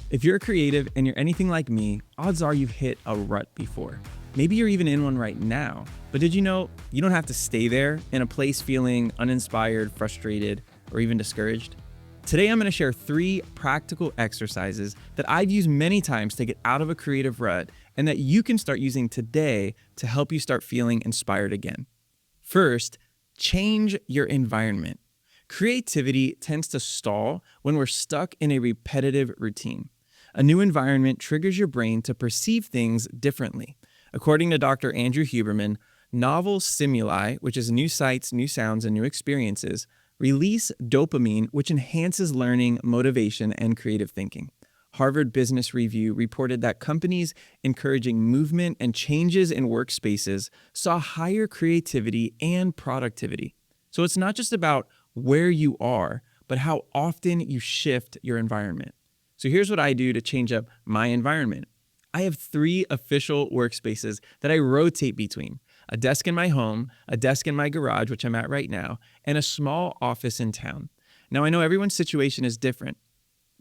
If you're a creative and you're anything like me, odds are you've hit a rut before. Maybe you're even in one right now. But did you know you don't have to stay there in a place feeling uninspired, frustrated, or even discouraged? Today, I'm going to share 3 practical exercises that I've used many times to get out of a creative rut and that you can start using today to help you start feeling inspired again. First, change your environment. Creativity tends to stall when we're stuck in a repetitive routine. A new environment triggers your brain to perceive things differently. According to Dr. Andrew Huberman, novel stimuli, which is new sights, new sounds, and new experiences, release dopamine, which enhances learning, motivation, and creative thinking. Harvard Business Review reported that companies encouraging movement and changes in workspaces saw higher creativity and productivity. So it's not just about where you are, but how often you shift your environment. So here's what I do to change up my environment. I have 3 official workspaces that I rotate between: a desk in my home, a desk in my garage, which I'm at right now, and a small office in town. Now, I know everyone's situation is different,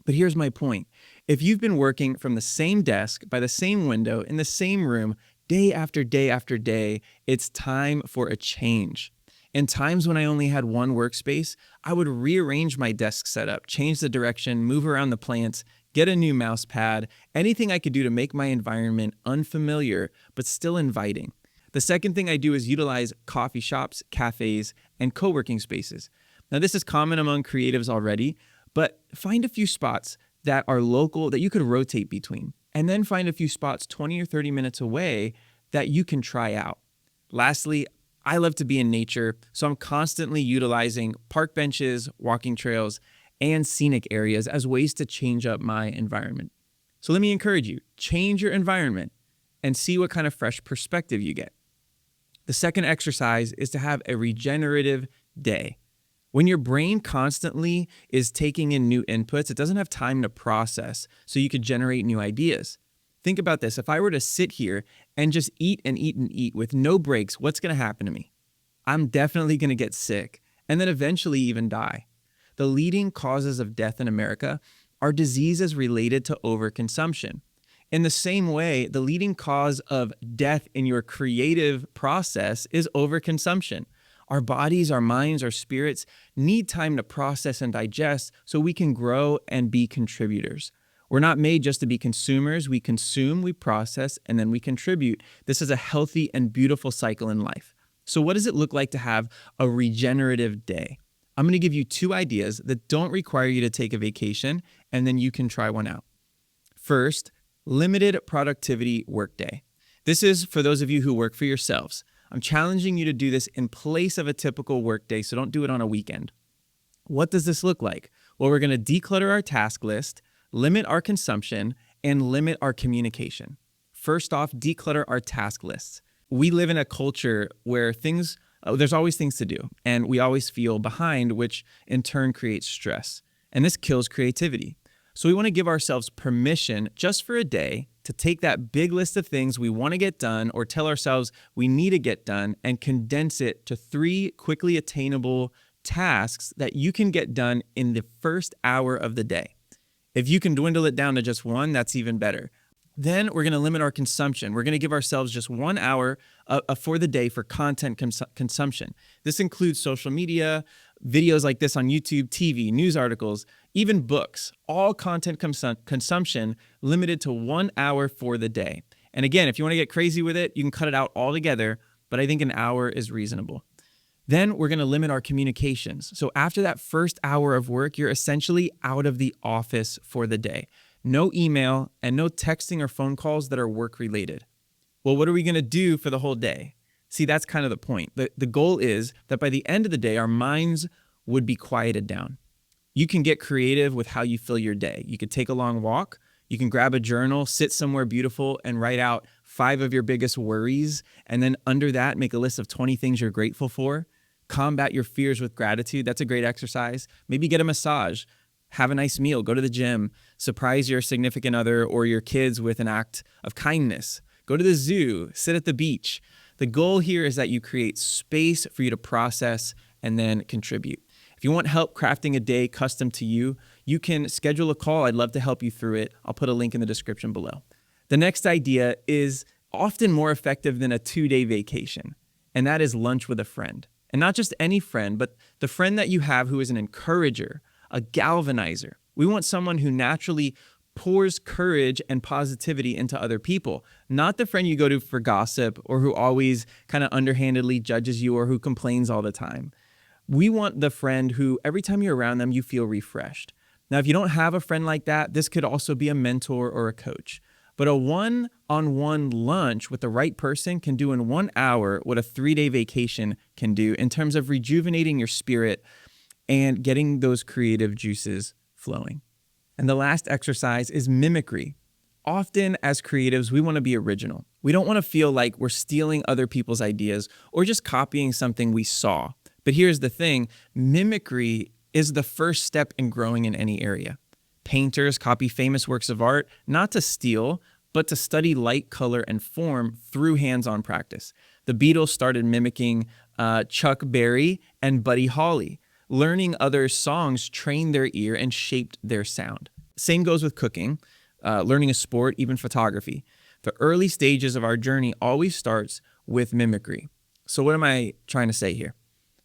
but here's my point. If you've been working from the same desk, by the same window, in the same room, day after day after day, it's time for a change. In times when I only had one workspace, I would rearrange my desk setup, change the direction, move around the plants, get a new mouse pad, anything I could do to make my environment unfamiliar but still inviting. The second thing I do is utilize coffee shops, cafes, and co-working spaces. Now, this is common among creatives already, but find a few spots that are local that you could rotate between, and then find a few spots 20 or 30 minutes away that you can try out. Lastly, I love to be in nature, so I'm constantly utilizing park benches, walking trails, and scenic areas as ways to change up my environment. So let me encourage you, change your environment and see what kind of fresh perspective you get. The second exercise is to have a regenerative day. When your brain constantly is taking in new inputs, it doesn't have time to process, so you could generate new ideas. Think about this. If I were to sit here and just eat and eat and eat with no breaks, what's going to happen to me? I'm definitely going to get sick and then eventually even die. The leading causes of death in America are diseases related to overconsumption. In the same way, the leading cause of death in your creative process is overconsumption. Our bodies, our minds, our spirits need time to process and digest so we can grow and be contributors. We're not made just to be consumers. We consume, we process, and then we contribute. This is a healthy and beautiful cycle in life. So what does it look like to have a regenerative day? I'm going to give you 2 ideas that don't require you to take a vacation, and then you can try one out. First, limited productivity workday. This is for those of you who work for yourselves. I'm challenging you to do this in place of a typical workday, so don't do it on a weekend. What does this look like? Well, we're going to declutter our task list, limit our consumption, and limit our communication. First off, declutter our task lists. We live in a culture where there's always things to do, and we always feel behind, which in turn creates stress. And this kills creativity. So we want to give ourselves permission just for a day to take that big list of things we want to get done or tell ourselves we need to get done and condense it to 3 quickly attainable tasks that you can get done in the first hour of the day. If you can dwindle it down to just 1, that's even better. Then we're going to limit our consumption. We're going to give ourselves just 1 hour for the day for content consumption. This includes social media, videos like this on YouTube, TV, news articles, even books. All content consumption limited to 1 hour for the day. And again, if you want to get crazy with it, you can cut it out altogether, but I think an hour is reasonable. Then we're going to limit our communications. So after that first hour of work, you're essentially out of the office for the day. No email and no texting or phone calls that are work related. Well, what are we going to do for the whole day? See, that's kind of the point. The goal is that by the end of the day, our minds would be quieted down. You can get creative with how you fill your day. You could take a long walk. You can grab a journal, sit somewhere beautiful, and write out 5 of your biggest worries. And then under that, make a list of 20 things you're grateful for. Combat your fears with gratitude. That's a great exercise. Maybe get a massage. Have a nice meal, go to the gym, surprise your significant other or your kids with an act of kindness. Go to the zoo, sit at the beach. The goal here is that you create space for you to process and then contribute. If you want help crafting a day custom to you, you can schedule a call. I'd love to help you through it. I'll put a link in the description below. The next idea is often more effective than a 2-day vacation, and that is lunch with a friend. And not just any friend, but the friend that you have who is an encourager, a galvanizer. We want someone who naturally pours courage and positivity into other people, not the friend you go to for gossip or who always kind of underhandedly judges you or who complains all the time. We want the friend who every time you're around them, you feel refreshed. Now, if you don't have a friend like that, this could also be a mentor or a coach. But a one-on-one lunch with the right person can do in 1 hour what a 3-day vacation can do in terms of rejuvenating your spirit and getting those creative juices flowing. And the last exercise is mimicry. Often as creatives, we want to be original. We don't want to feel like we're stealing other people's ideas or just copying something we saw. But here's the thing, mimicry is the first step in growing in any area. Painters copy famous works of art, not to steal, but to study light, color, and form through hands-on practice. The Beatles started mimicking Chuck Berry and Buddy Holly. Learning other songs trained their ear and shaped their sound. Same goes with cooking, learning a sport, even photography. The early stages of our journey always starts with mimicry. So what am I trying to say here?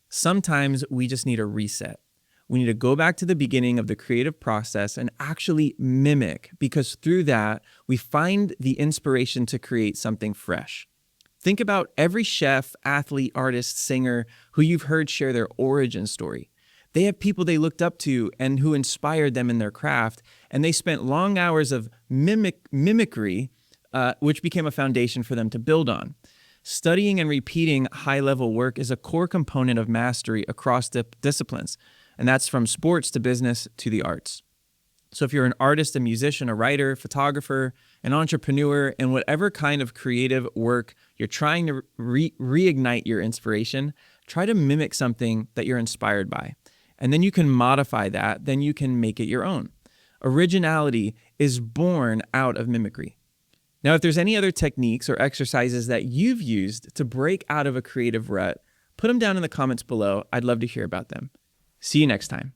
Sometimes we just need a reset. We need to go back to the beginning of the creative process and actually mimic, because through that, we find the inspiration to create something fresh. Think about every chef, athlete, artist, singer who you've heard share their origin story. They have people they looked up to and who inspired them in their craft, and they spent long hours of mimicry, which became a foundation for them to build on. Studying and repeating high-level work is a core component of mastery across disciplines, and that's from sports to business to the arts. So if you're an artist, a musician, a writer, photographer, an entrepreneur, in whatever kind of creative work you're trying to reignite your inspiration, try to mimic something that you're inspired by. And then you can modify that, then you can make it your own. Originality is born out of mimicry. Now, if there's any other techniques or exercises that you've used to break out of a creative rut, put them down in the comments below. I'd love to hear about them. See you next time.